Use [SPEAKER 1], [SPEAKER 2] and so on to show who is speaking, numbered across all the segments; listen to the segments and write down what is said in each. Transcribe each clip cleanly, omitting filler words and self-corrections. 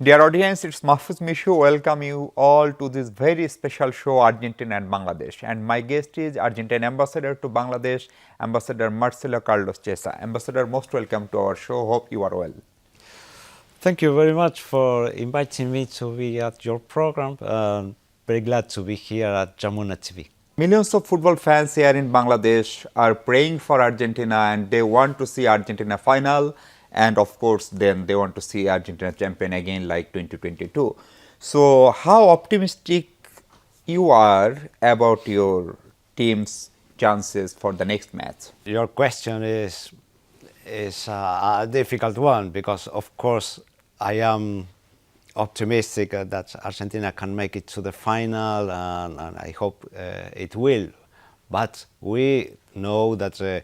[SPEAKER 1] Dear audience, it's Mahfuz Mishu. Welcome you all to this very special show, Argentina and Bangladesh. And my guest is Argentine Ambassador to Bangladesh, Ambassador 𝗔𝗲𝗃𝗂𝗁𝗂𝗃. Ambassador, most welcome to our show. Hope you are well.
[SPEAKER 2] Thank you very much for inviting me to be at your program. Very glad to be here at Jamuna TV.
[SPEAKER 1] Millions of football fans here in Bangladesh are praying for Argentina and they want to see Argentina final. And of course, then they want to see Argentina champion again like 2022. So, how optimistic you are about your team's chances for the next match?
[SPEAKER 2] Your question is a difficult one because, of course, I am optimistic that Argentina can make it to the final, and I hope it will. But we know that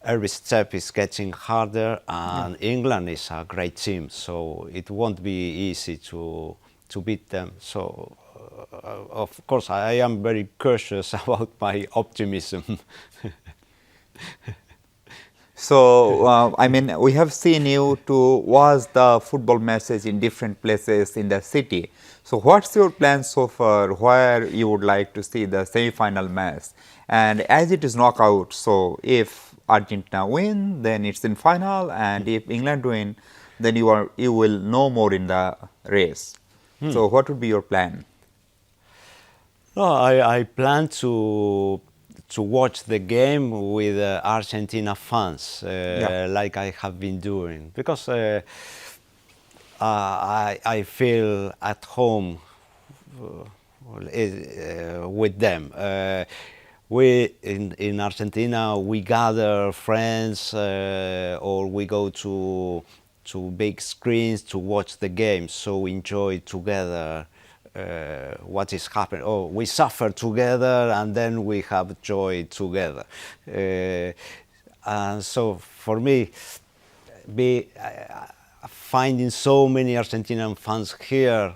[SPEAKER 2] every step is getting harder, and England is a great team, so it won't be easy to beat them. So, of course, I am very cautious about my optimism.
[SPEAKER 1] So, I mean, we have seen you to watch the football matches in different places in the city. So, what's your plan so far? Where you would like to see the semi-final match? And as it is knockout, so if Argentina win, then it's in final, and if England win, then you will know more in the race. So, what would be your plan?
[SPEAKER 2] No, I plan to watch the game with Argentina fans, like I have been doing, because I feel at home with them. We in Argentina, we gather friends or we go to big screens to watch the game, so we enjoy together what is happening. Oh, we suffer together and then we have joy together. And so for me, finding so many Argentinian fans here,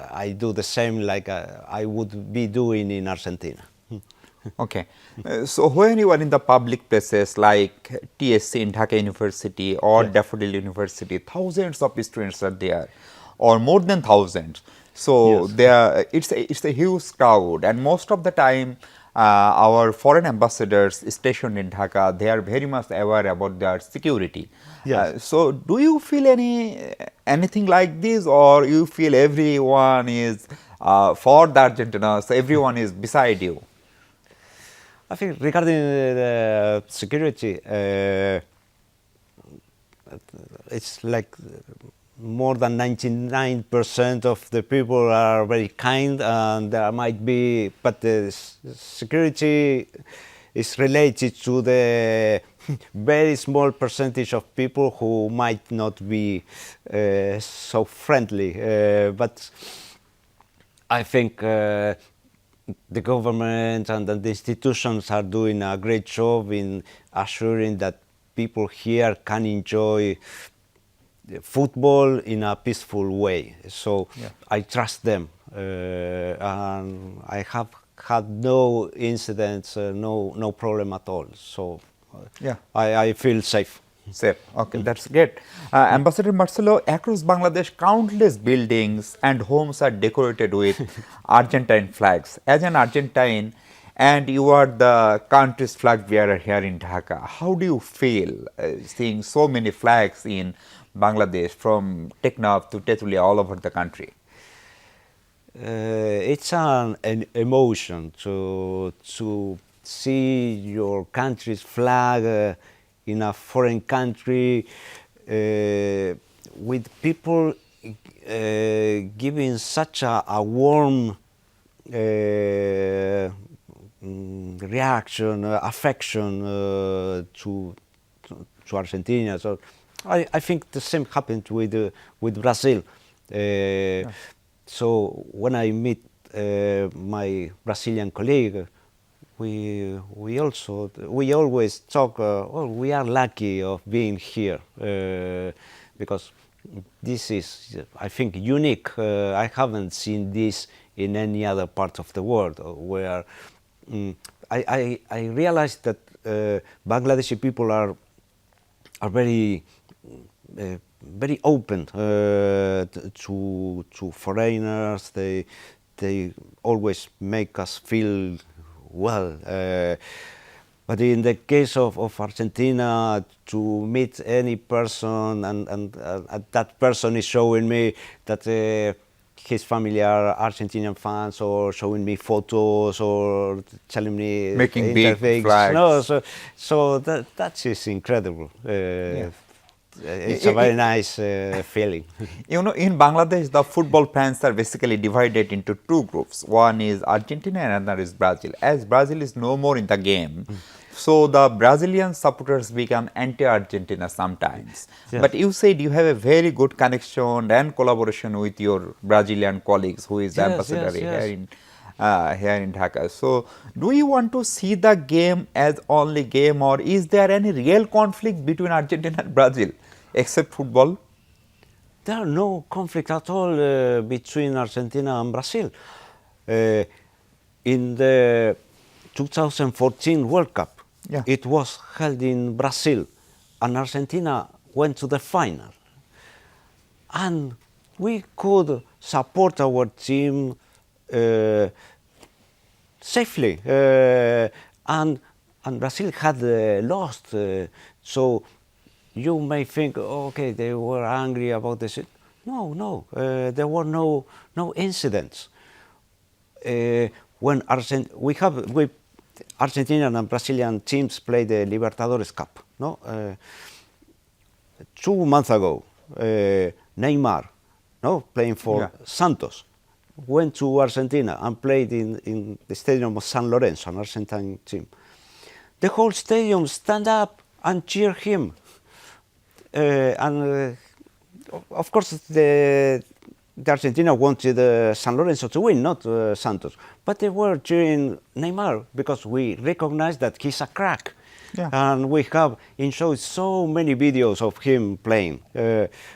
[SPEAKER 2] I do the same like I would be doing in Argentina.
[SPEAKER 1] Okay. So, when you are in the public places like TSC in Dhaka University or 𝗥𝗶𝗴𝗵𝘁𝗀𝗶 University, thousands of students are there, or more than thousands. So, it's a huge crowd, and most of the time, our foreign ambassadors stationed in Dhaka, they are very much aware about their security. So, do you feel anything like this, or you feel everyone is for the Argentina, so everyone is beside you?
[SPEAKER 2] I think regarding the security, it's like more than 99% of the people are very kind, and there might be, but the security is related to the very small percentage of people who might not be so friendly. But I think the government and the institutions are doing a great job in assuring that people here can enjoy football in a peaceful way. So I trust them, and I have had no incidents, no problem at all. So I feel safe.
[SPEAKER 1] Safe. Okay, that's great. Ambassador Marcelo, across Bangladesh, countless buildings and homes are decorated with Argentine flags. As an Argentine, and you are the country's flag bearer here in Dhaka, how do you feel seeing so many flags in Bangladesh, from Teknaf to Tetulia, all over the country?
[SPEAKER 2] It's an emotion to see your country's flag in a foreign country, with people giving such a warm reaction, affection to Argentina. So I think the same happened with Brazil. So when I meet my Brazilian colleague, we always talk. Oh, we are lucky of being here because this is, I think, unique. I haven't seen this in any other part of the world where I realized that Bangladeshi people are very very open to foreigners. They always make us feel well. But in the case of Argentina, to meet any person and that person is showing me that his family are Argentinian fans, or showing me photos, or telling me
[SPEAKER 1] Making big
[SPEAKER 2] things.
[SPEAKER 1] flags.
[SPEAKER 2] No, so that is incredible. It's a very nice feeling.
[SPEAKER 1] You know, in Bangladesh, the football fans are basically divided into two groups. One is Argentina and another is Brazil. As Brazil is no more in the game, so the Brazilian supporters become anti-Argentina sometimes.
[SPEAKER 2] Yes.
[SPEAKER 1] But you said you have a very good connection and collaboration with your Brazilian colleagues, who is the
[SPEAKER 2] Yes,
[SPEAKER 1] ambassador
[SPEAKER 2] yes.
[SPEAKER 1] here in Dhaka. So, do you want to see the game as only game, or is there any real conflict between Argentina and Brazil, except football?
[SPEAKER 2] There are no conflict at all between Argentina and Brazil. In the 2014 World Cup,
[SPEAKER 1] Yeah.
[SPEAKER 2] it was held in Brazil, and Argentina went to the final. And we could support our team safely. And Brazil had lost. So you may think, okay, they were angry about this. No, there were no incidents. When Argentinian and Brazilian teams played the Libertadores Cup, no? 2 months ago, Neymar, no, playing for Santos, went to Argentina and played in the stadium of San Lorenzo, an Argentine team. The whole stadium stand up and cheer him. Of course, the Argentina wanted San Lorenzo to win, not Santos. But they were cheering Neymar because we recognize that he's a crack.
[SPEAKER 1] Yeah.
[SPEAKER 2] And we have enjoyed so many videos of him playing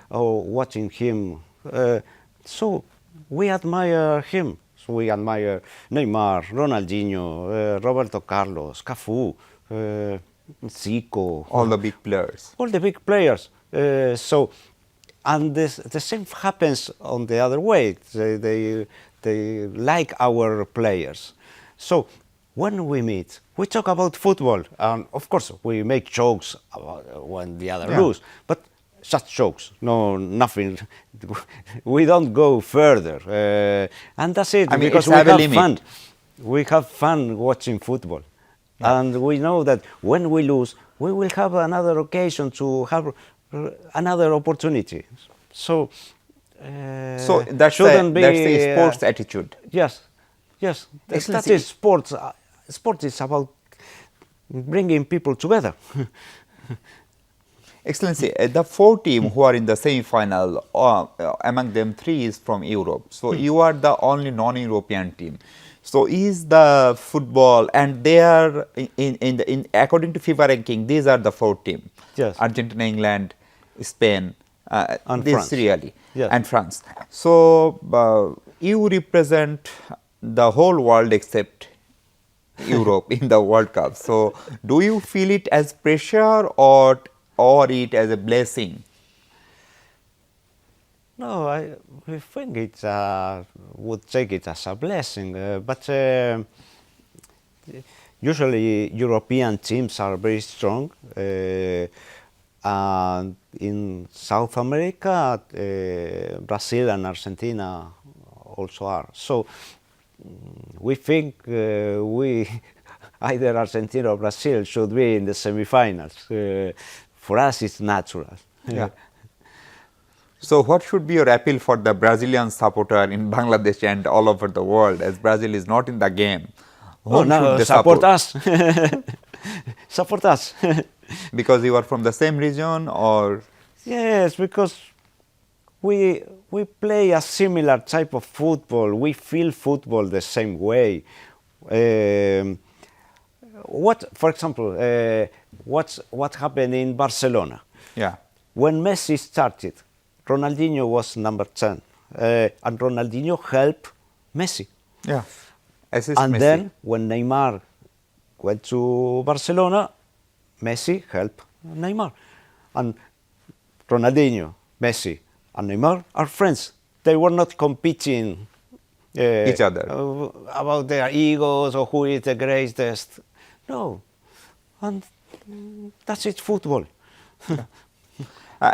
[SPEAKER 2] or watching him. So we admire him. So we admire Neymar, Ronaldinho, Roberto Carlos, Cafu, Zico.
[SPEAKER 1] All the big players.
[SPEAKER 2] All the big players. And the same happens on the other way. They like our players. So when we meet, we talk about football, and of course we make jokes about when the other lose, but such jokes, no, nothing. We don't go further, and that's it.
[SPEAKER 1] I mean,
[SPEAKER 2] because
[SPEAKER 1] it's
[SPEAKER 2] we
[SPEAKER 1] have a
[SPEAKER 2] have
[SPEAKER 1] limit.
[SPEAKER 2] fun. We have fun watching football, and we know that when we lose, we will have another occasion to have another opportunity. So
[SPEAKER 1] that's
[SPEAKER 2] shouldn't be
[SPEAKER 1] the sports attitude.
[SPEAKER 2] Yes. That
[SPEAKER 1] Excellency.
[SPEAKER 2] is sports. Sport is about bringing people together.
[SPEAKER 1] Excellency, the 4 teams who are in the semi-final, among them 3 is from Europe. So you are the only non-European team. So is the football, and they are in according to FIFA ranking, these are the 4 teams.
[SPEAKER 2] Yes.
[SPEAKER 1] Argentina, England, Spain,
[SPEAKER 2] And
[SPEAKER 1] this
[SPEAKER 2] France.
[SPEAKER 1] really,
[SPEAKER 2] Yes.
[SPEAKER 1] and France. So you represent the whole world except Europe in the World Cup. So do you feel it as pressure or it as a blessing?
[SPEAKER 2] No, I think it would take it as a blessing, but usually European teams are very strong, and in South America, Brazil and Argentina also are. So we think we either Argentina or Brazil should be in the semi-finals. For us, it's natural.
[SPEAKER 1] Yeah. So what should be your appeal for the Brazilian supporter in Bangladesh and all over the world, as Brazil is not in the game? Whom should they
[SPEAKER 2] support us. Support us.
[SPEAKER 1] Because you are from the same region, or?
[SPEAKER 2] Yes, because we play a similar type of football. We feel football the same way. For example, what happened in Barcelona?
[SPEAKER 1] Yeah.
[SPEAKER 2] When Messi started, Ronaldinho was number 10, and Ronaldinho helped Messi.
[SPEAKER 1] Yeah. Assist
[SPEAKER 2] And
[SPEAKER 1] Messi.
[SPEAKER 2] then when Neymar went to Barcelona, Messi helped Neymar. And Ronaldinho, Messi, and Neymar are friends. They were not competing
[SPEAKER 1] Each other.
[SPEAKER 2] about their egos or who is the greatest. No, and that's it. Football.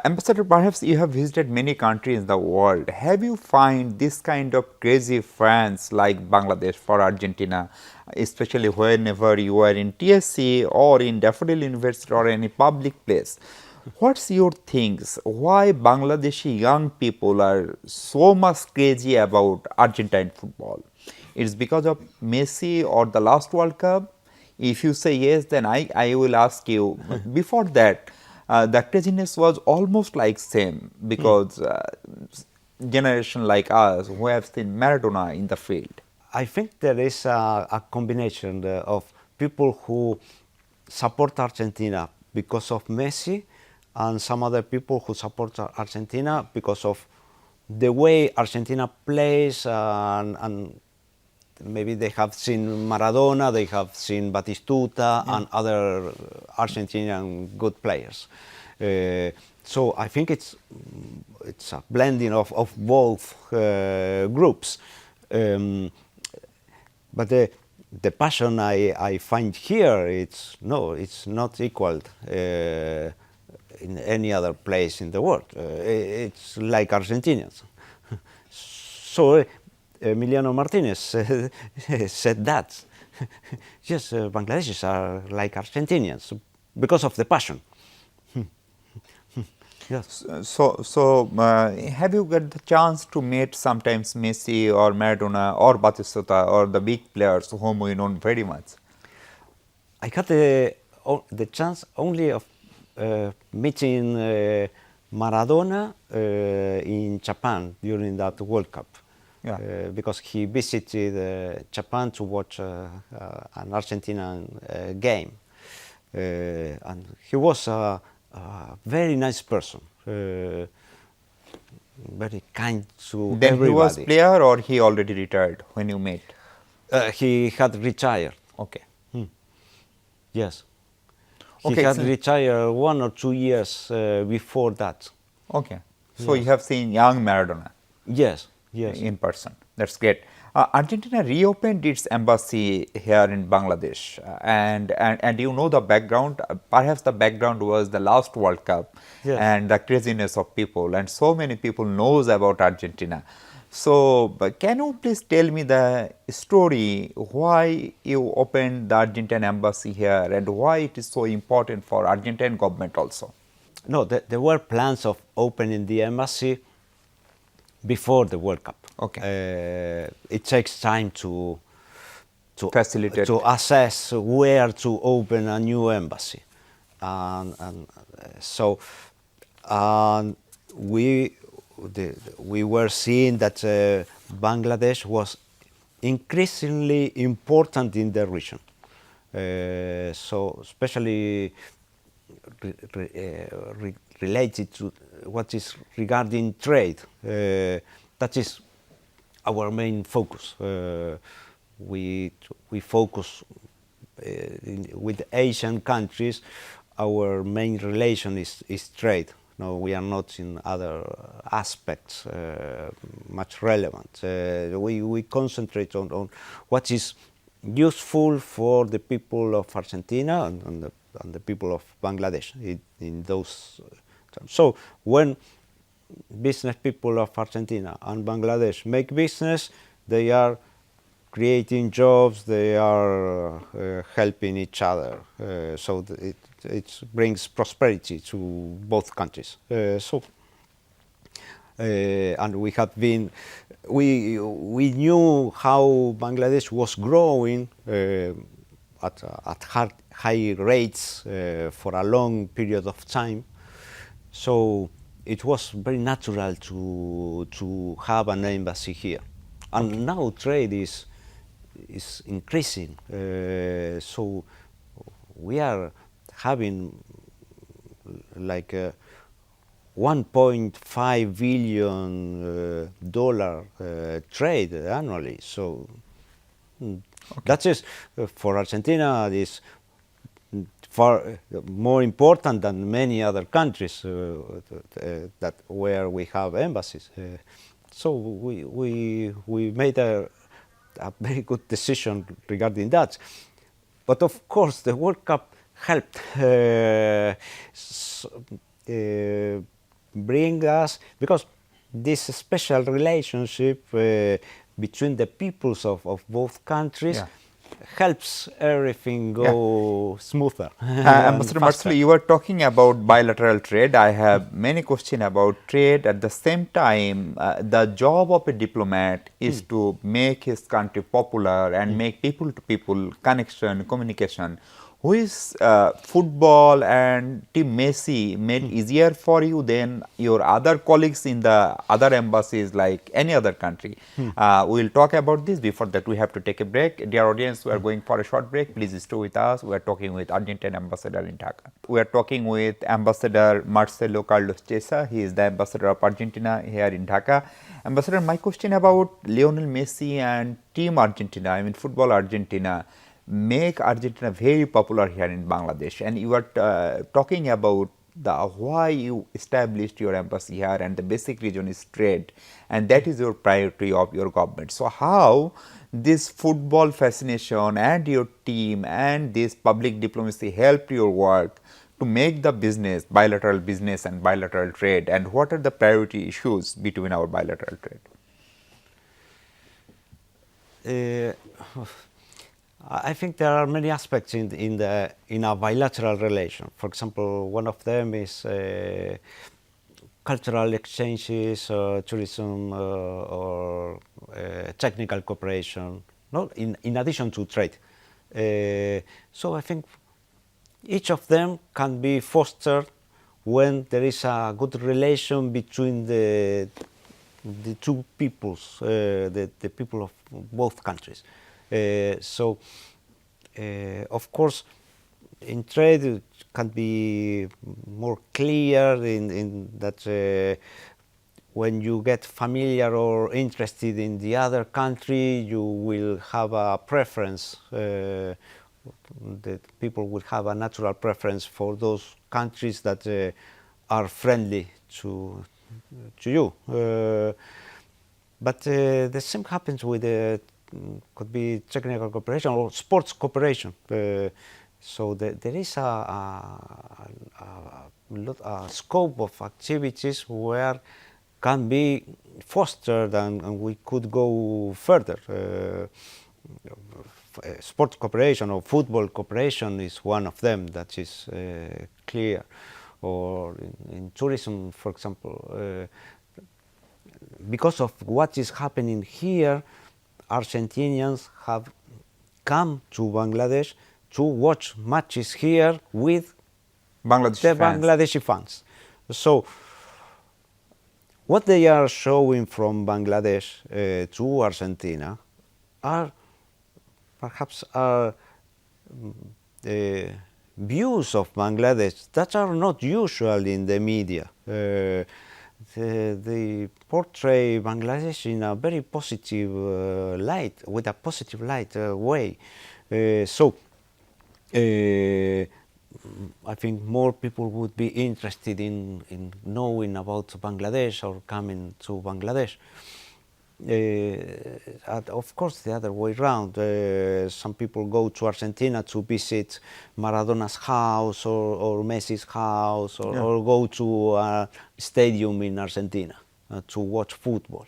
[SPEAKER 1] Ambassador, perhaps you have visited many countries in the world. Have you find this kind of crazy fans like Bangladesh for Argentina, especially whenever you are in TSC or in 𝗏𝗶𝗵𝘵 University or any public place? What's your things? Why Bangladeshi young people are so much crazy about Argentine football? It's because of Messi or the last World Cup? If you say yes, then I will ask you. Before that, the craziness was almost like same because generation like us who have seen Maradona in the field.
[SPEAKER 2] I think there is a combination of people who support Argentina because of Messi, and some other people who support Argentina because of the way Argentina plays, and maybe they have seen Maradona, they have seen Batistuta and other Argentinian good players. So I think it's a blending of both groups. But the passion I find here, it's not equal in any other place in the world. It's like Argentinians. So Emiliano Martinez said that. Yes, Bangladeshis are like Argentinians because of the passion. Yes.
[SPEAKER 1] So have you got the chance to meet sometimes Messi or Maradona or Batistuta or the big players whom we know very much?
[SPEAKER 2] I got the chance only of meeting Maradona in Japan during that World Cup.
[SPEAKER 1] Yeah.
[SPEAKER 2] Because he visited Japan to watch an Argentinian game. And he was a very nice person, very kind to
[SPEAKER 1] Then
[SPEAKER 2] everybody.
[SPEAKER 1] he was player or he already retired when you met?
[SPEAKER 2] He had retired.
[SPEAKER 1] Okay.
[SPEAKER 2] Yes. He
[SPEAKER 1] Okay,
[SPEAKER 2] had retired 1 or 2 years before that.
[SPEAKER 1] Okay. So you have seen young Maradona?
[SPEAKER 2] Yes. Yes.
[SPEAKER 1] In person. That's great. Argentina reopened its embassy here in Bangladesh, and you know the background. Perhaps the background was the last World Cup,
[SPEAKER 2] yes,
[SPEAKER 1] and the craziness of people, and so many people knows about Argentina. So, can you please tell me the story why you opened the Argentine embassy here, and why it is so important for Argentine government also?
[SPEAKER 2] No, there were plans of opening the embassy before the World Cup.
[SPEAKER 1] Okay.
[SPEAKER 2] It takes time to
[SPEAKER 1] facilitate,
[SPEAKER 2] to assess where to open a new embassy, and so we were seeing that Bangladesh was increasingly important in the region. So especially related to what is regarding trade. That is our main focus. We focus with Asian countries. Our main relation is trade. No, we are not in other aspects much relevant. We concentrate on what is useful for the people of Argentina and the people of Bangladesh in those terms. So when business people of Argentina and Bangladesh make business, they are creating jobs, they are helping each other. So it brings prosperity to both countries. And we have been, we knew how Bangladesh was growing at high rates for a long period of time. So it was very natural to have an embassy here. And okay, now trade is increasing. So we are having like $1.5 billion trade annually. So okay, that is for Argentina. This far more important than many other countries that where we have embassies. So we made a very good decision regarding that. But of course, the World Cup helped bring us, because this special relationship between the peoples of both countries helps everything go smoother.
[SPEAKER 1] Ambassador Marsali, you were talking about bilateral trade. I have many questions about trade. At the same time, the job of a diplomat is to make his country popular and make people-to-people connection, communication. Who is football and Team Messi made easier for you than your other colleagues in the other embassies like any other country? We will talk about this. Before that, we have to take a break. Dear audience, we are going for a short break. Please stay with us. We are talking with Argentine ambassador in Dhaka. We are talking with Ambassador Marcelo Carlos Chiesa. He is the ambassador of Argentina here in Dhaka. Ambassador, my question about Lionel Messi and Team Argentina, I mean football Argentina, make Argentina very popular here in Bangladesh, and you are talking about the why you established your embassy here, and the basic reason is trade, and that is your priority of your government. So how this football fascination and your team and this public diplomacy helped your work to make the business, bilateral business and bilateral trade, and what are the priority issues between our bilateral trade?
[SPEAKER 2] I think there are many aspects in a bilateral relation. For example, one of them is cultural exchanges, tourism, or technical cooperation. No, in addition to trade. So I think each of them can be fostered when there is a good relation between the two peoples, the people of both countries. Of course, in trade it can be more clear in that when you get familiar or interested in the other country, you will have a preference. The people will have a natural preference for those countries that are friendly to you. But the same happens with could be technical cooperation or sports cooperation. So there is a scope of activities where can be fostered and we could go further. Sports cooperation or football cooperation is one of them that is clear. Or in tourism, for example, because of what is happening here, Argentinians have come to Bangladesh to watch matches here with Bangladeshi fans. So what they are showing from Bangladesh to Argentina are perhaps views of Bangladesh that are not usual in the media. They portray Bangladesh in a very positive light, with a positive light way. I think more people would be interested in knowing about Bangladesh or coming to Bangladesh. Of course, the other way around. Some people go to Argentina to visit Maradona's house or Messi's house, or go to a stadium in Argentina to watch football.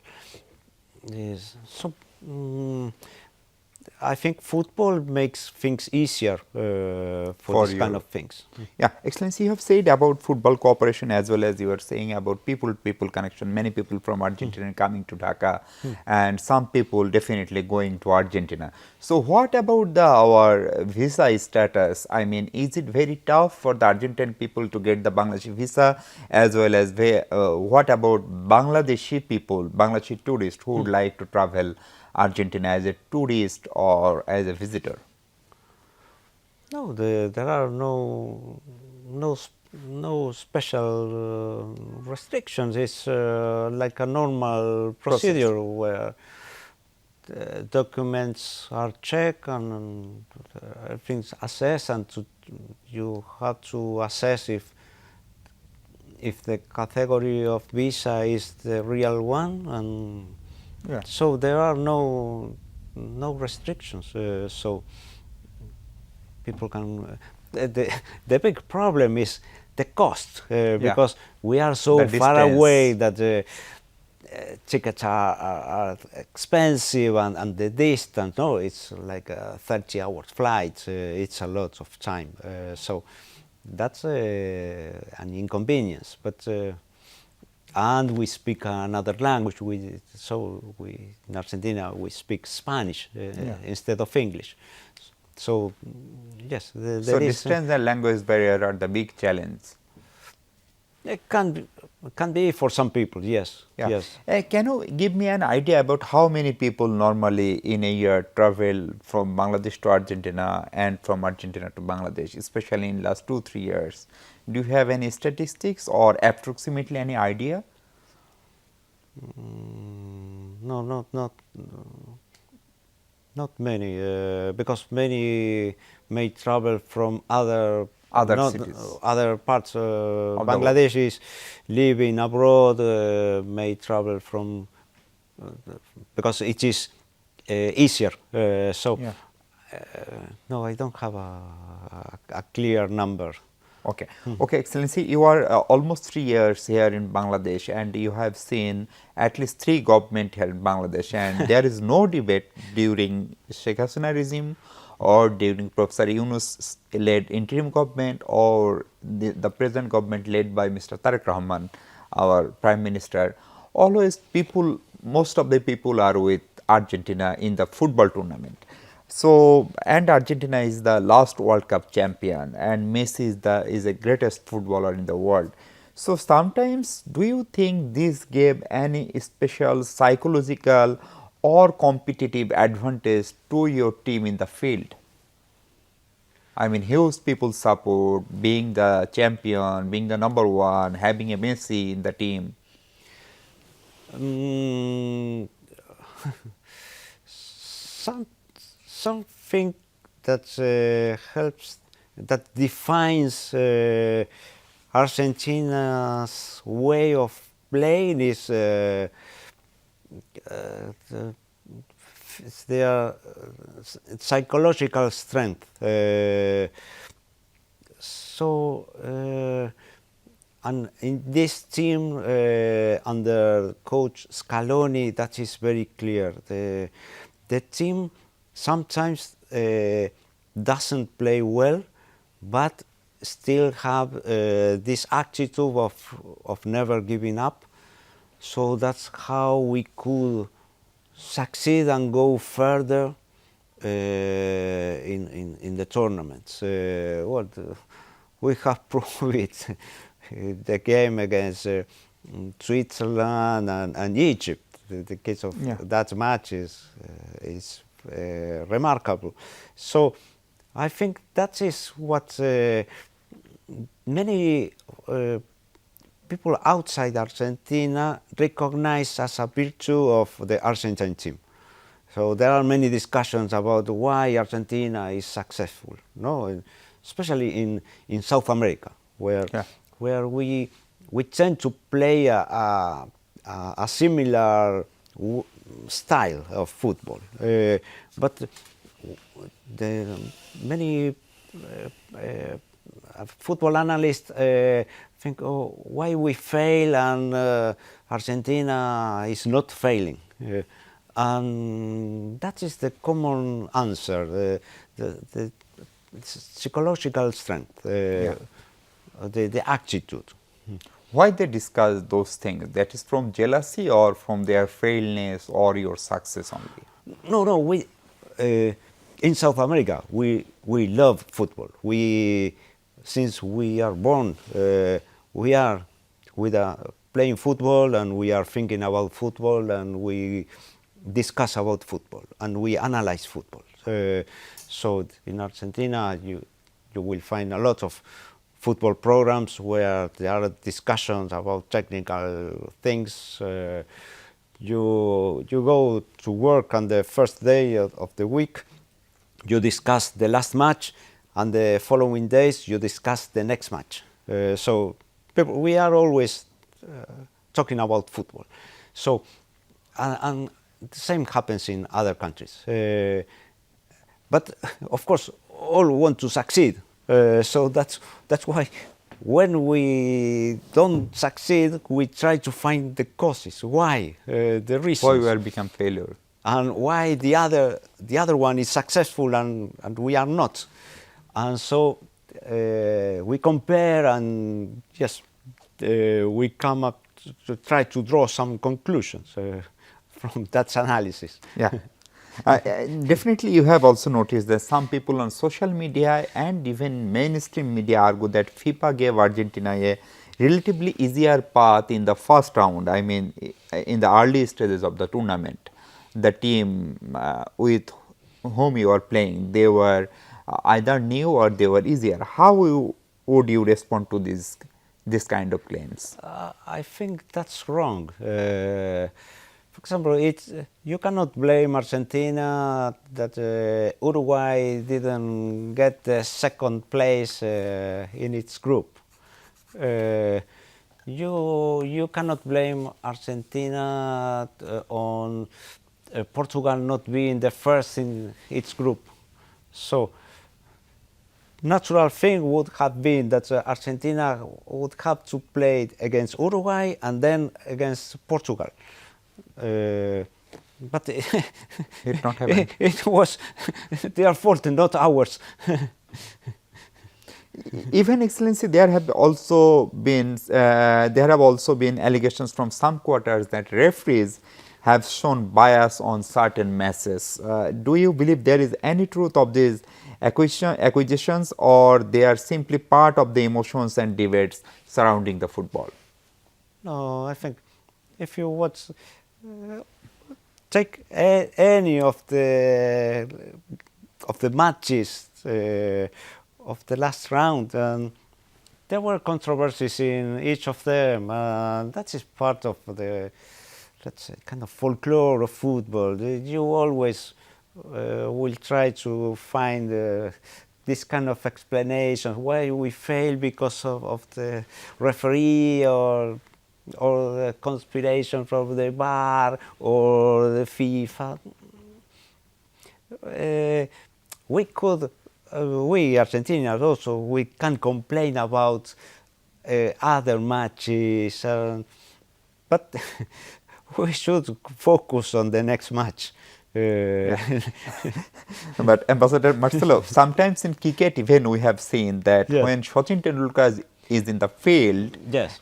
[SPEAKER 2] I think football makes things easier for this kind of things.
[SPEAKER 1] Yeah, Excellency, you have said about football cooperation as well as you were saying about people-to-people connection. Many people from Argentina coming to Dhaka, and some people definitely going to Argentina. So what about our visa status? I mean, is it very tough for the Argentine people to get the Bangladeshi visa, as well as what about Bangladeshi people, Bangladeshi tourists who would like to travel Argentina as a tourist or as a visitor?
[SPEAKER 2] No, there are no special restrictions. It's like a normal procedure where documents are checked and everything's assessed, and you have to assess if the category of visa is the real one, and
[SPEAKER 1] Yeah.
[SPEAKER 2] so there are no restrictions. So people can. The big problem is the cost, because we are so far away that tickets are expensive, and the distance. No, it's like a 30-hour flight. It's a lot of time. So that's an inconvenience. But and we speak another language. In Argentina we speak Spanish instead of English. So yes,
[SPEAKER 1] so distance and language barrier are the big challenge.
[SPEAKER 2] It can be for some people, yes.
[SPEAKER 1] Yeah.
[SPEAKER 2] Yes.
[SPEAKER 1] Can you give me an idea about how many people normally in a year travel from Bangladesh to Argentina and from Argentina to Bangladesh, especially in last 2-3 years? Do you have any statistics or approximately any idea?
[SPEAKER 2] No, not many, because many may travel from other
[SPEAKER 1] cities,
[SPEAKER 2] other parts. Bangladeshis living abroad may travel from because it is easier. No, I don't have a clear number.
[SPEAKER 1] Okay. Okay, Excellency, you are almost 3 years here in Bangladesh, and you have seen at least 3 governments here in Bangladesh, and there is no debate during Sheikh Hasina regime or during Professor Yunus led interim government or the present government led by Mr. Tariq Rahman, our Prime Minister. Always most of the people are with Argentina in the football tournament. So, and Argentina is the last World Cup champion, and Messi is the greatest footballer in the world. So, sometimes do you think this gave any special psychological or competitive advantage to your team in the field? I mean, huge people support, being the champion, being the number 1, having a Messi in the team.
[SPEAKER 2] Something that helps, that defines Argentina's way of playing is their psychological strength. And in this team under Coach Scaloni, that is very clear. The team sometimes doesn't play well, but still have this attitude of never giving up. So that's how we could succeed and go further in the tournaments. We have proved it. The game against Switzerland and Egypt. The case of that match is remarkable. So I think that is what many people outside Argentina recognize as a virtue of the Argentine team. So there are many discussions about why Argentina is successful, no? Especially in South America, where we tend to play a similar style of football, but the many football analysts think, oh, why we fail and Argentina is not failing, and that is the common answer: the psychological strength, the attitude.
[SPEAKER 1] Why they discuss those things? That is from jealousy or from their failness or your success only?
[SPEAKER 2] No. We in South America we love football. Since we are born, we are playing football, and we are thinking about football, and we discuss about football, and we analyze football. So in Argentina, you will find a lot of football programs where there are discussions about technical things, you go to work on the first day of the week, you discuss the last match, and the following days you discuss the next match. So we are always talking about football. So, and the same happens in other countries. But of course, all want to succeed. So that's why when we don't succeed, we try to find the causes. Why? The reasons.
[SPEAKER 1] Why we are become failure.
[SPEAKER 2] And why the other one is successful and we are not. And so we compare, and yes, we come up to try to draw some conclusions from that analysis.
[SPEAKER 1] Yeah. Definitely you have also noticed that some people on social media and even mainstream media argue that FIFA gave Argentina a relatively easier path in the first round. I mean, in the early stages of the tournament, the team with whom you are playing, they were either new or they were easier. How would you respond to this kind of claims?
[SPEAKER 2] I think that's wrong. For example, you cannot blame Argentina that Uruguay didn't get the second place in its group. You cannot blame Argentina on Portugal not being the first in its group. So, natural thing would have been that Argentina would have to play against Uruguay and then against Portugal. But
[SPEAKER 1] it not happened.
[SPEAKER 2] It was their fault, not ours.
[SPEAKER 1] Even Excellency, there have also been allegations from some quarters that referees have shown bias on certain matches. Do you believe there is any truth of these accusations, or they are simply part of the emotions and debates surrounding the football?
[SPEAKER 2] No, I think if you watch, take any of the matches of the last round, and there were controversies in each of them. That is part of the, let's say, kind of folklore of football. You always will try to find this kind of explanation why we fail because of the referee or the conspiration from the VAR or the FIFA. We Argentinians also, we can complain about other matches, but we should focus on the next match.
[SPEAKER 1] But Ambassador Marcelo, sometimes in cricket even we have seen that when Sachin Tendulkar is in the field,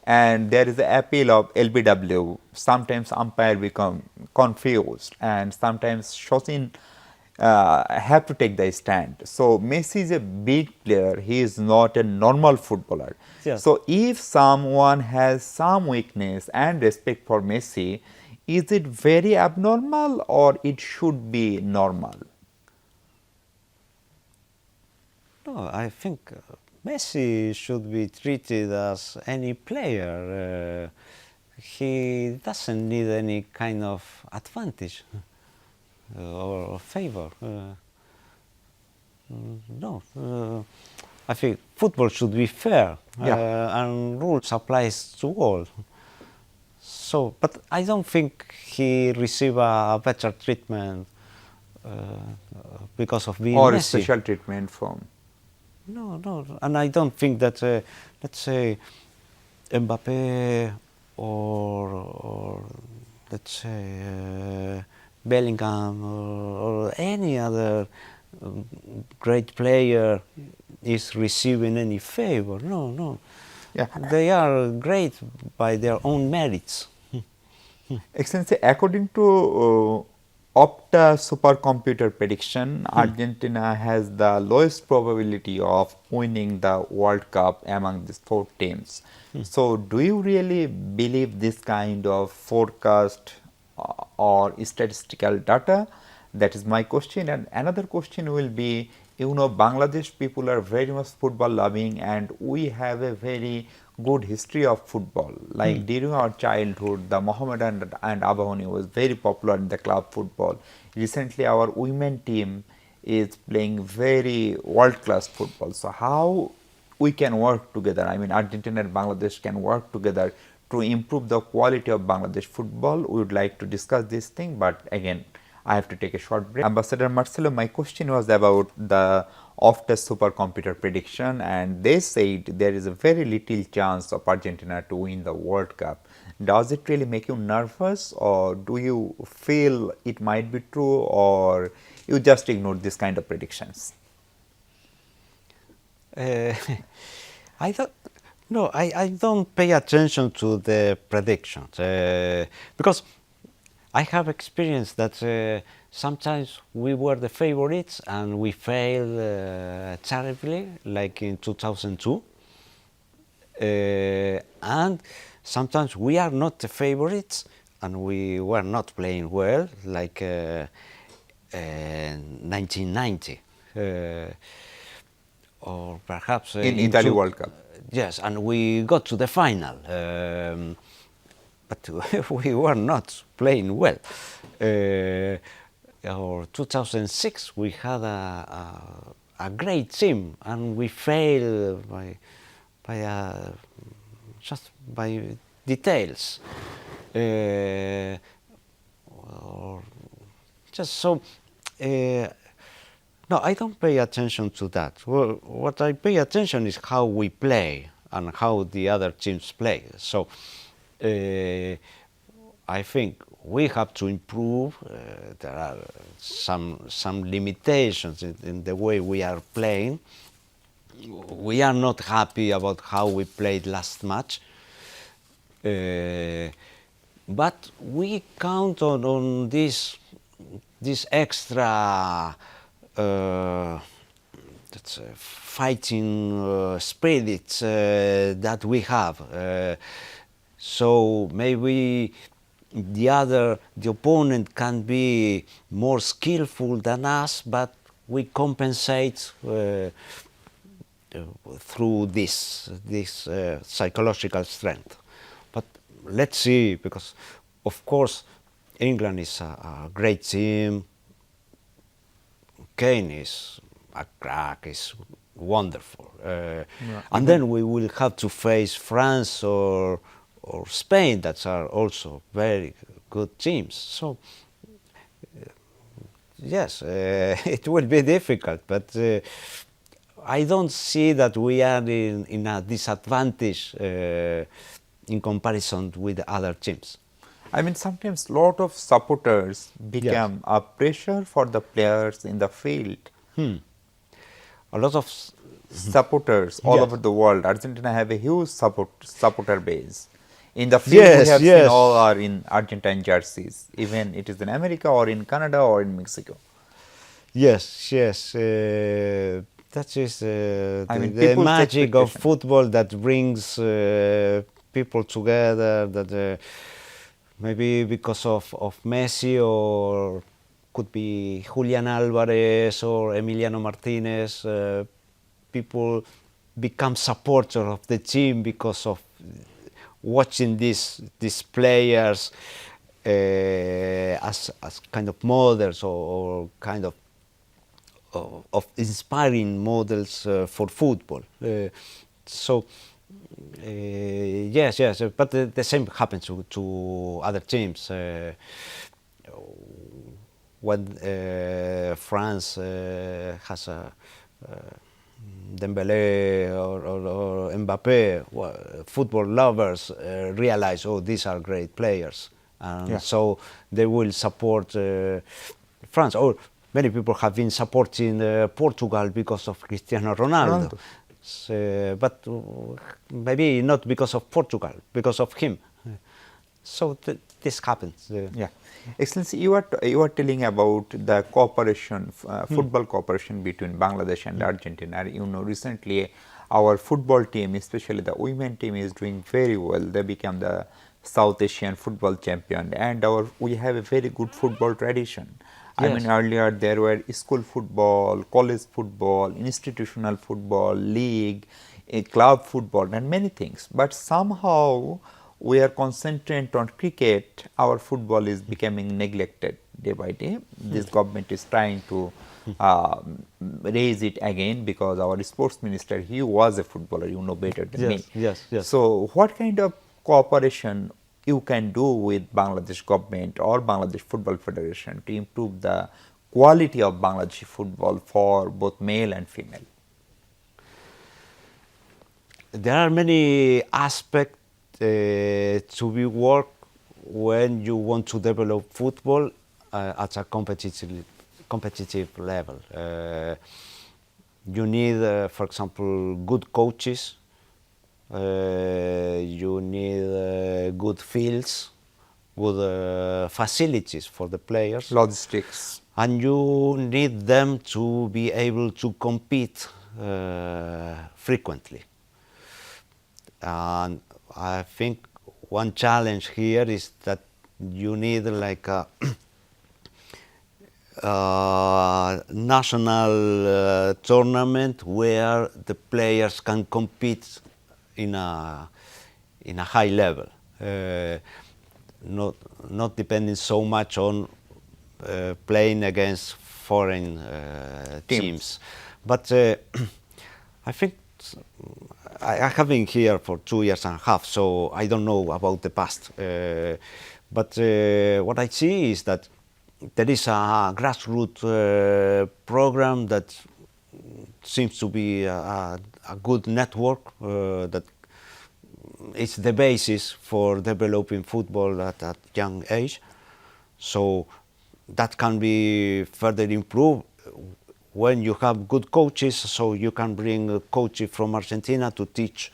[SPEAKER 1] and there is an appeal of LBW, sometimes umpire become confused, and sometimes Sachin have to take the stand. So Messi is a big player, he is not a normal footballer. So if someone has some weakness and respect for Messi, is it very abnormal or it should be normal?
[SPEAKER 2] No, I think Messi should be treated as any player. He doesn't need any kind of advantage or favor. No, I think football should be fair, and rules applies to all. So, but I don't think he received a better treatment because of being
[SPEAKER 1] or
[SPEAKER 2] Messi.
[SPEAKER 1] A special treatment from.
[SPEAKER 2] No, and I don't think that, let's say, Mbappe or let's say Bellingham or any other great player is receiving any favor. No. They are great by their own merits.
[SPEAKER 1] Excellency, according to Opta supercomputer prediction, Argentina has the lowest probability of winning the World Cup among these 4 teams. So, do you really believe this kind of forecast or statistical data? That is my question. And another question will be, you know, Bangladesh people are very much football loving, and we have a very good history of football. Like during our childhood, the Mohammedan and 𝗲𝗲𝗵𝗺𝗺 was very popular in the club football. Recently, our women team is playing very world-class football. So how we can work together? I mean, Argentina and Bangladesh can work together to improve the quality of Bangladesh football. We would like to discuss this thing, but again, I have to take a short break. Ambassador Marcelo, my question was about the off-test supercomputer prediction, and they said there is a very little chance of Argentina to win the World Cup. Does it really make you nervous, or do you feel it might be true, or you just ignore this kind of predictions?
[SPEAKER 2] I don't. No, I don't pay attention to the predictions because I have experienced that sometimes we were the favorites and we failed terribly, like in 2002. And sometimes we are not the favorites and we were not playing well, like 1990. Or perhaps
[SPEAKER 1] in Italy World Cup.
[SPEAKER 2] Yes, and we got to the final, but we were not playing well. Or 2006, we had a great team, and we failed just by details. Or just so. No, I don't pay attention to that. Well, what I pay attention is how we play and how the other teams play. So I think we have to improve. There are some limitations in the way we are playing. We are not happy about how we played last match. But we count on this extra fighting spirit that we have. So maybe the opponent can be more skillful than us, but we compensate through this psychological strength. But let's see, because of course England is a great team. Kane is a crack, is wonderful. And then we will have to face France or Spain, that are also very good teams. So, yes, it will be difficult, but I don't see that we are in a disadvantage in comparison with the other teams.
[SPEAKER 1] I mean, sometimes a lot of supporters become a pressure for the players in the field.
[SPEAKER 2] A lot of
[SPEAKER 1] supporters all over the world. Argentina have a huge supporter base. In the field, we have seen all are in Argentine jerseys, even it is in America or in Canada or in Mexico.
[SPEAKER 2] Yes. That is the magic of football that brings people together. That maybe because of Messi, or could be Julián Álvarez or Emiliano Martinez, people become supporters of the team because of watching these players as kind of models or kind of inspiring models for football. Yes, but the same happens to other teams. When France has a Dembélé or Mbappé, football lovers realize, oh, these are great players, and so they will support France. Or many people have been supporting Portugal because of Cristiano Ronaldo. But maybe not because of Portugal, because of him. So this happens.
[SPEAKER 1] Excellency, you are telling about the cooperation, football cooperation between Bangladesh and Argentina. You know, recently our football team, especially the women team, is doing very well. They became the South Asian football champion, and we have a very good football tradition. I mean, earlier there were school football, college football, institutional football, league. club football and many things. But somehow we are concentrating on cricket, our football is becoming neglected day by day. This government is trying to raise it again because our sports minister, he was a footballer, you know better than me.
[SPEAKER 2] Yes.
[SPEAKER 1] So what kind of cooperation you can do with Bangladesh government or Bangladesh Football Federation to improve the quality of Bangladeshi football for both male and female?
[SPEAKER 2] There are many aspects to be worked when you want to develop football at a competitive level. You need, for example, good coaches. You need good fields, good facilities for the players.
[SPEAKER 1] Logistics.
[SPEAKER 2] And you need them to be able to compete frequently. And I think one challenge here is that you need like a national tournament where the players can compete in a high level, not depending so much on playing against foreign teams. But I think I have been here for 2.5 years, so I don't know about the past. But what I see is that there is a grassroots program that seems to be a good network that is the basis for developing football at a young age. So that can be further improved when you have good coaches, so you can bring coaches from Argentina to teach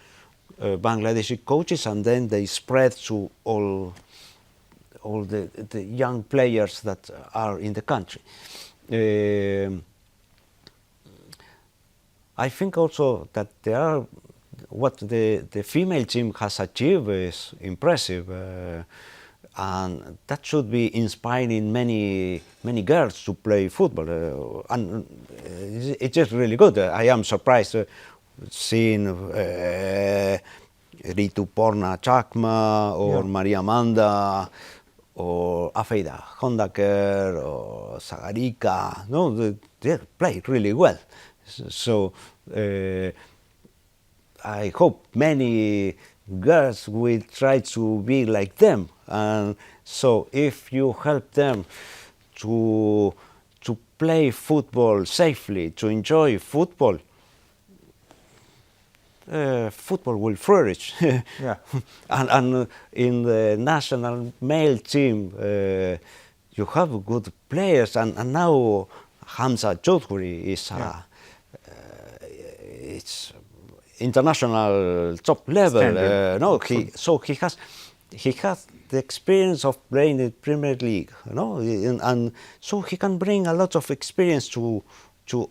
[SPEAKER 2] Bangladeshi coaches, and then they spread to all the young players that are in the country. I think also that what the female team has achieved is impressive. And that should be inspiring many girls to play football, and it's just really good. I am surprised seeing 𝗵𝗵𝗵𝗃𝗁𝗃𝗁 or Maria Amanda or 𝗵𝗵𝗵𝗃𝗁𝗃𝗁 or 𝗧𝗲𝗹𝗵𝗃𝗁𝗃. No, they play really well. So I hope many girls will try to be like them, and so if you help them to play football safely, to enjoy football, football will flourish.
[SPEAKER 1] Yeah.
[SPEAKER 2] And in the national male team, you have good players, and now 𝗵𝗺𝗃𝗁𝗃𝗃𝗃𝗃 is it's international top level. No, he has the experience of playing in the Premier League, you know, and so he can bring a lot of experience to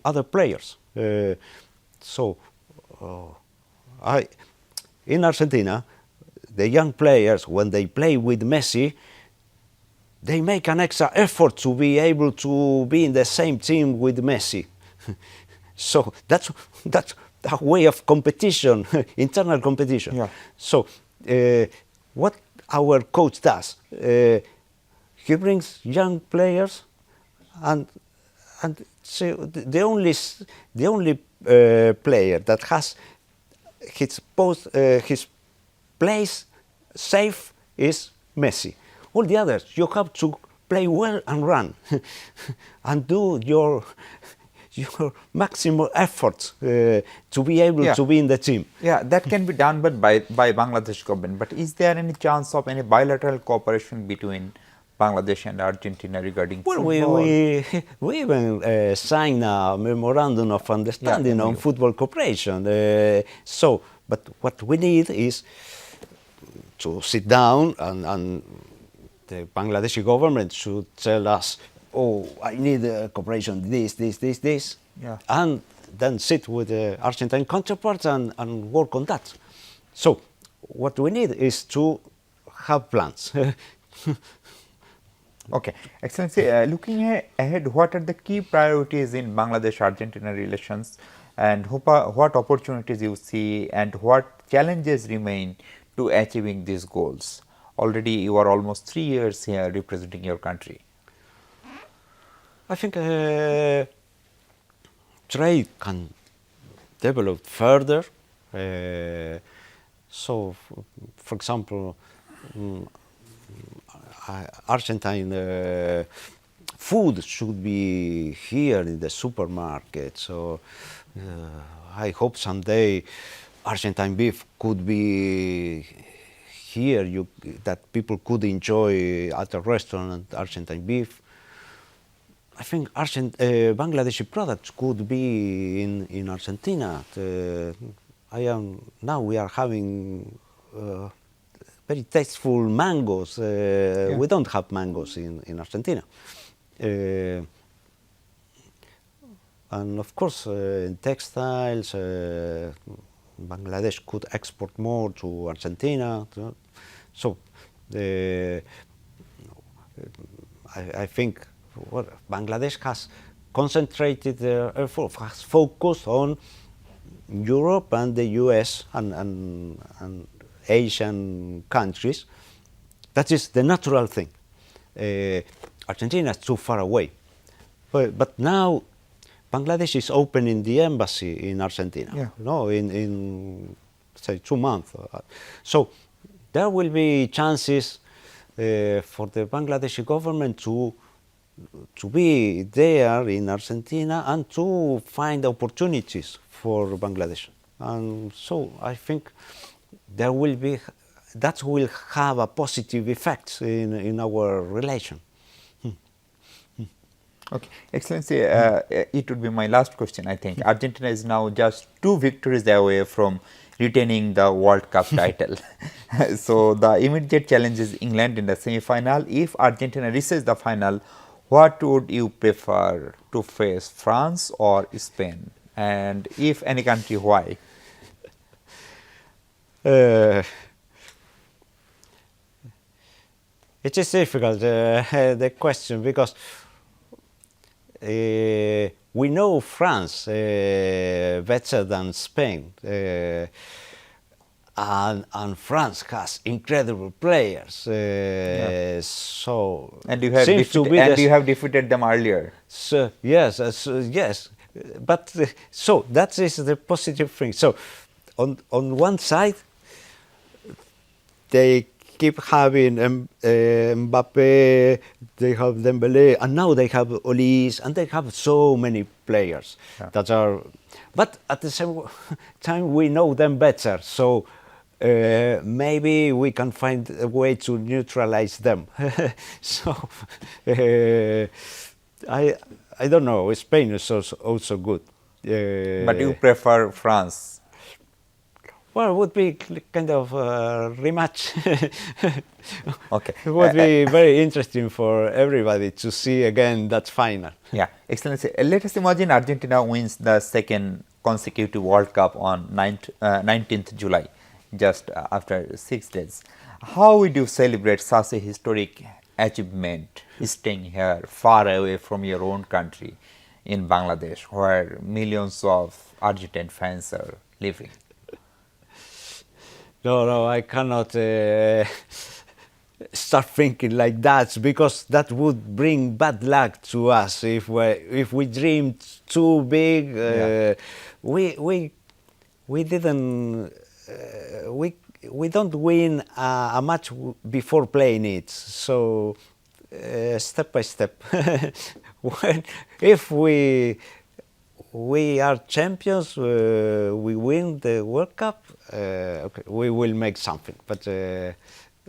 [SPEAKER 2] other players. In Argentina, the young players, when they play with Messi, they make an extra effort to be able to be in the same team with Messi. So that's a way of competition, internal competition.
[SPEAKER 1] Yeah.
[SPEAKER 2] So what our coach does, he brings young players, and so the only player that has his place safe is Messi. All the others, you have to play well and run, and do your maximum effort to be able to be in the team.
[SPEAKER 1] Yeah, that can be done but by Bangladesh government. But is there any chance of any bilateral cooperation between Bangladesh and Argentina regarding football?
[SPEAKER 2] We even signed a memorandum of understanding on football cooperation. But what we need is to sit down, and the Bangladeshi government should tell us, oh, I need cooperation, this.
[SPEAKER 1] Yeah.
[SPEAKER 2] And then sit with the Argentine counterparts and work on that. So what we need is to have plans.
[SPEAKER 1] Okay. Excellency, looking ahead, what are the key priorities in Bangladesh-Argentina relations and what opportunities you see and what challenges remain to achieving these goals? Already you are almost 3 years here representing your country.
[SPEAKER 2] I think trade can develop further. So, for example, Argentine food should be here in the supermarket. So, I hope someday Argentine beef could be here, that people could enjoy at a restaurant Argentine beef. I think Bangladeshi products could be in Argentina. Now we are having very tasteful mangoes. We don't have mangoes in Argentina. And of course, in textiles, Bangladesh could export more to Argentina. So I think Bangladesh has concentrated their effort, has focused on Europe and the US and Asian countries. That is the natural thing. Argentina is too far away. But now Bangladesh is opening the embassy in Argentina, in say 2 months. So there will be chances for the Bangladeshi government to be there in Argentina and to find opportunities for Bangladesh. And so I think that will have a positive effect in our relation.
[SPEAKER 1] Okay, Excellency, it would be my last question, I think. Argentina is now just 2 victories away from retaining the World Cup title. So the immediate challenge is England in the semi-final. If Argentina reaches the final, what would you prefer to face, France or Spain? And if any country, why?
[SPEAKER 2] It is difficult, the question, because we know France better than Spain, and France has incredible players. So
[SPEAKER 1] and you have defeated them earlier.
[SPEAKER 2] So yes, yes, but so that is the positive thing. So on one side, they keep having Mbappe, they have Dembélé, and now they have Olise, and they have so many players that are. But at the same time, we know them better, so maybe we can find a way to neutralize them. So I don't know. Spain is also good.
[SPEAKER 1] But you prefer France?
[SPEAKER 2] Well, it would be kind of a rematch.
[SPEAKER 1] Okay.
[SPEAKER 2] It would be very interesting for everybody to see again that final.
[SPEAKER 1] Yeah, Excellency. Let us imagine Argentina wins the 2nd consecutive World Cup on 19th July, just after 6 days. How would you celebrate such a historic achievement, staying here far away from your own country in Bangladesh, where millions of Argentine fans are living?
[SPEAKER 2] No, I cannot start thinking like that, because that would bring bad luck to us if we dream too big. We didn't we don't win a match before playing it. So step by step, if we are champions, we win the World Cup, okay, we will make something. But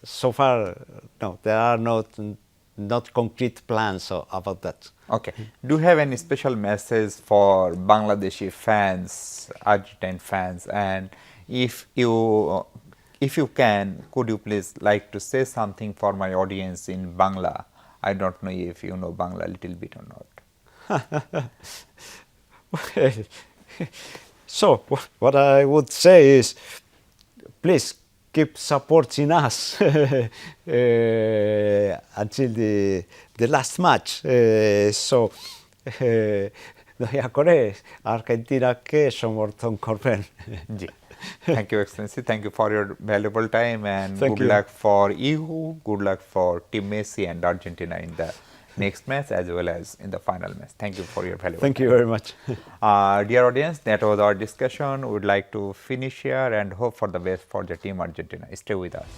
[SPEAKER 2] so far, no, there are not concrete plans about that.
[SPEAKER 1] Okay. Do you have any special message for Bangladeshi fans, Argentine fans, and if you can, could you please like to say something for my audience in Bangla? I don't know if you know Bangla a little bit or not.
[SPEAKER 2] So what I would say is, please keep supporting us until the last match. So দয়া করে আর্জেন্টিনাকে সমর্থন করবেন।
[SPEAKER 1] জি, thank you, Excellency. Thank you for your valuable time, and
[SPEAKER 2] Thank
[SPEAKER 1] good
[SPEAKER 2] you.
[SPEAKER 1] luck for you, good luck for Team Messi and Argentina in the next match as well as in the final match. Thank you for your valuable
[SPEAKER 2] Thank
[SPEAKER 1] time.
[SPEAKER 2] you very much.
[SPEAKER 1] Dear audience, that was our discussion. We would like to finish here and hope for the best for the Team Argentina. Stay with us.